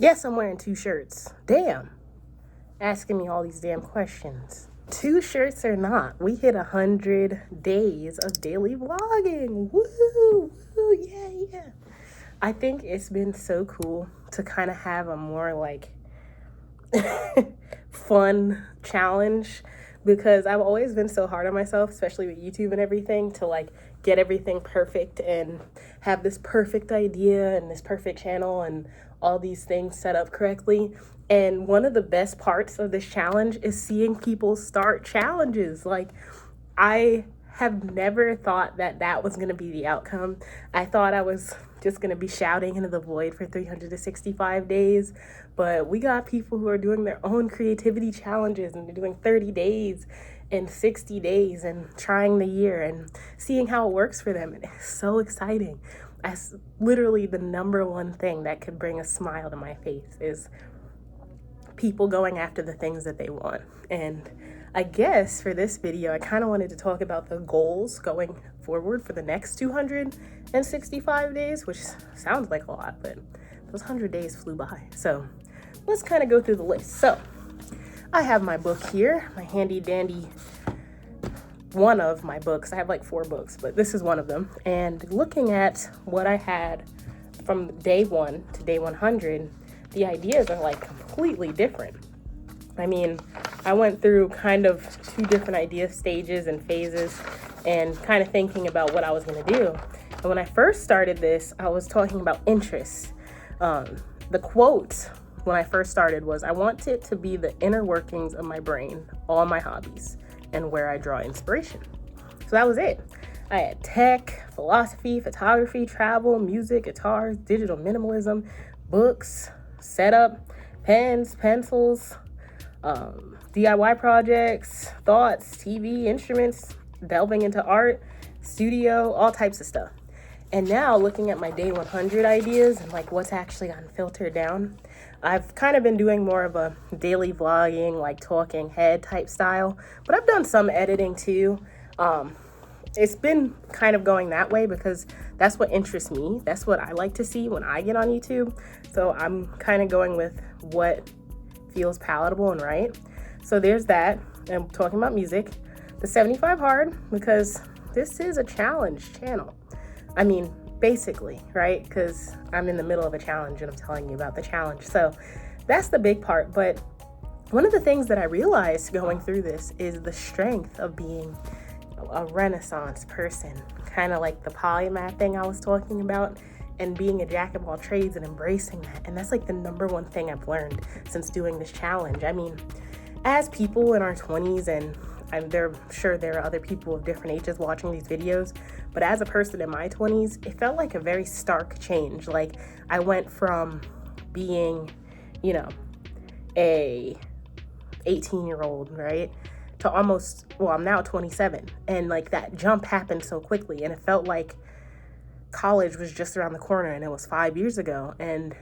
Yes, I'm wearing 2 shirts. Damn. Asking me all these damn questions. 2 shirts or not, we hit 100 days of daily vlogging. Woo! Woo! Yeah. I think it's been so cool to kind of have a more like fun challenge, because I've always been so hard on myself, especially with YouTube and everything, to like get everything perfect and have this perfect idea and this perfect channel and all these things set up correctly. And one of the best parts of this challenge is seeing people start challenges. Like, I have never thought that that was going to be the outcome. I thought I was just going to be shouting into the void for 365 days. But we got people who are doing their own creativity challenges, and they're doing 30 days and 60 days and trying the year and seeing how it works for them. And it's so exciting. That's literally the number one thing that could bring a smile to my face, is people going after the things that they want. And I guess for this video, I kind of wanted to talk about the goals going forward for the next 265 days, which sounds like a lot, but those 100 days flew by. So let's kind of go through the list. So I have my book here, my handy dandy, one of my books. I have like 4 books, but this is one of them. And looking at what I had from day 1 to day 100, the ideas are like completely different. I mean, I went through kind of 2 different idea stages and phases and kind of thinking about what I was going to do. And when I first started this, I was talking about interests. The quote when I first started was, I want it to be the inner workings of my brain, all my hobbies, and where I draw inspiration. So that was it. I had tech, philosophy, photography, travel, music, guitars, digital minimalism, books, setup, pens, pencils, DIY projects, thoughts, TV, instruments, delving into art, studio, all types of stuff. And now looking at my day 100 ideas and like what's actually gotten filtered down, I've kind of been doing more of a daily vlogging, like talking head type style, but I've done some editing too. It's been kind of going that way because that's what interests me. That's what I like to see when I get on YouTube. So I'm kind of going with what feels palatable and right. So there's that. I'm talking about music. The 75 hard, because this is a challenge channel. I mean, basically, right? Because I'm in the middle of a challenge and I'm telling you about the challenge. So that's the big part. But one of the things that I realized going through this is the strength of being a Renaissance person, kind of like the Polymath thing I was talking about, and being a jack of all trades and embracing that. And that's like the number one thing I've learned since doing this challenge. I mean, as people in our 20s, and I'm sure there are other people of different ages watching these videos, but as a person in my 20s, it felt like a very stark change. Like, I went from being, a 18-year-old, right, to almost, I'm now 27. And like that jump happened so quickly, and it felt like college was just around the corner and it was 5 years ago. And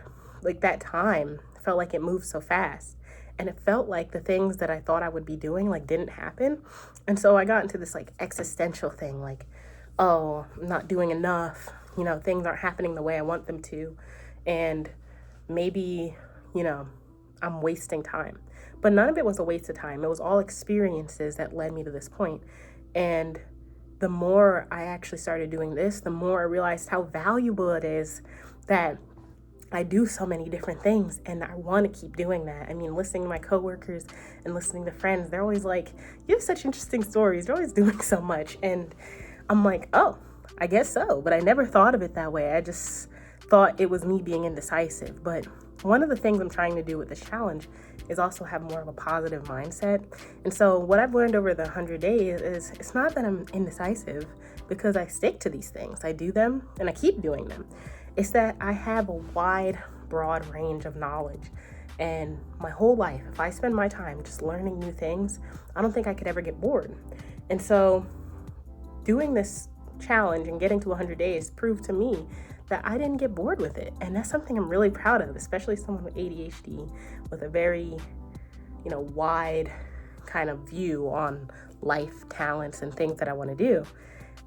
like that time felt like it moved so fast. And it felt like the things that I thought I would be doing like didn't happen. And so I got into this like existential thing, like, oh, I'm not doing enough. Things aren't happening the way I want them to. And maybe, I'm wasting time. But none of it was a waste of time. It was all experiences that led me to this point. And the more I actually started doing this, the more I realized how valuable it is that I do so many different things, and I want to keep doing that. I mean, listening to my coworkers and listening to friends, they're always like, you have such interesting stories. You're always doing so much. And I'm like, oh, I guess so. But I never thought of it that way. I just thought it was me being indecisive. But one of the things I'm trying to do with this challenge is also have more of a positive mindset. And so what I've learned over the 100 days is it's not that I'm indecisive, because I stick to these things. I do them and I keep doing them. It's that I have a wide, broad range of knowledge. And my whole life, if I spend my time just learning new things, I don't think I could ever get bored. And so doing this challenge and getting to 100 days proved to me that I didn't get bored with it. And that's something I'm really proud of, especially someone with ADHD, with a very, wide kind of view on life, talents, and things that I want to do.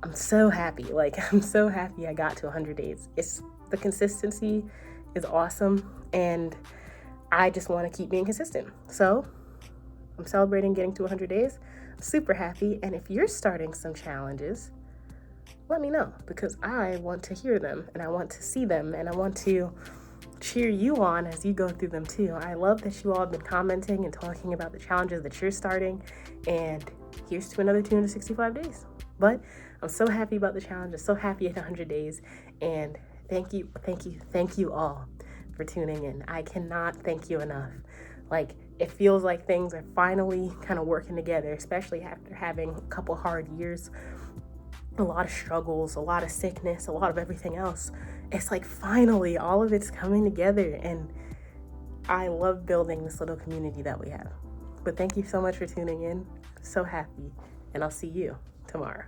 I'm so happy. I'm so happy I got to 100 days. The consistency is awesome. And I just want to keep being consistent. So I'm celebrating getting to 100 days. I'm super happy. And if you're starting some challenges, let me know, because I want to hear them and I want to see them and I want to cheer you on as you go through them too. I love that you all have been commenting and talking about the challenges that you're starting, and here's to another 265 days. But I'm so happy about the challenge. I'm so happy at 100 days, and thank you all for tuning in. I cannot thank you enough. Like, it feels like things are finally kind of working together, especially after having a couple hard years, a lot of struggles, a lot of sickness, a lot of everything else. It's like finally all of it's coming together, and I love building this little community that we have. But thank you so much for tuning in. I'm so happy, and I'll see you tomorrow.